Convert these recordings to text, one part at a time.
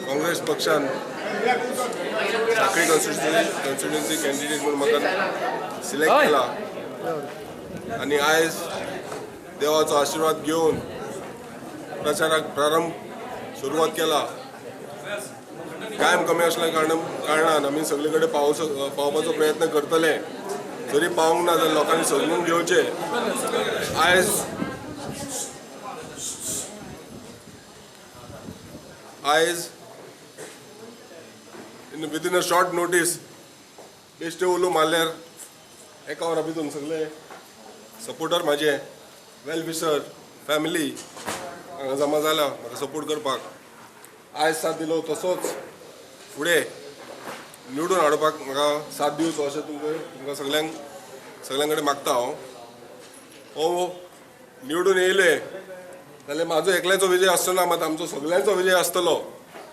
काँग्रेस पक्षान Sanquelim constituency candidate म्हणून म्हाका सिलेक्ट केला आणि आयज देवाचो आशीर्वाद घेवन प्रचाराक सुरवात केला। कायम कमी असल्या कारणान आमी सगळे कडेन पावपाचो प्रयत्न करतले। जरी पावूंक ना जाल्यार लोकांनी समजून घेवचे। आयज विदिन अ शॉर्ट नोटीस बेश्टे उलो मारल्यार एका वरा भितर सगळे सपोर्टर म्हाजे वेल विशर फॅमिली हांगा जमा जाला म्हाका सपोर्ट करपाक। आयज साथ दिलो तसोच फुडें निवडून हाडपाक म्हाका साथ दिवचो अशें तुमकां सगळ्यां कडेन मागता हांव। हो निवडून येयले जाल्यार म्हाजो एकल्याचो विजय आसचो मात आमचो सगळ्यांचो विजय आसतलो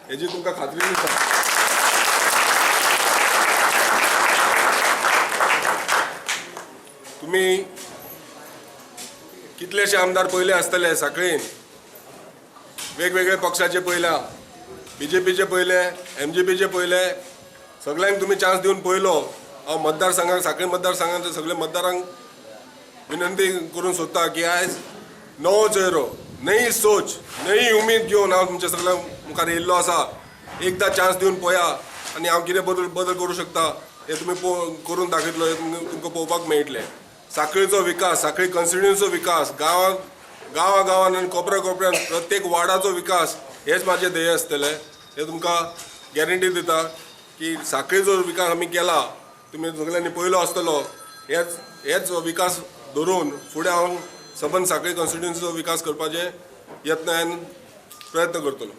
हेजी तुमकां खात्री दिता। तुम्ही कितलेशे आमदार पयले आसतले सांखळीन, वेगवेगळे पक्षाचे पयल्या, BJPचे पयले, MGPचे पयले, सगळ्यांक तुम्ही चान्स दिवन पयलो। हांव मतदारसंघाक सांखळी मतदारसंघाच्या सगळे मतदारांक विनंती करून सोदता की आयज नवो चेहरो, नई सोच, नई उमेद घेवन हांव तुमच्या सगळ्या मुखार येयल्लो आसा। एकदा चान्स दिवन पळया आनी हांव कितें बदल करूं शकता हे तुमी करून दाखयतलो हे तुमकां पळोवपाक मेळटलें। सांखळीचो विकास, सांखळी कॉन्स्टिट्युएन्सीचो विकास, गांवांगांवान आनी कोपऱ्यान प्रत्येक वार्डाचो विकास हेच माझे ध्येय आसतलें। हे तुमकां गॅरंटी दिता की सांखळीचो विकास आमी केला, तुमी सगळ्यांनी पयलो आसतलो। हेच विकास धरून फुडें हांव सबंद सांखळी कॉन्स्टिट्युएन्सीचो विकास करपाचे यत्न प्रयत्न करतलो।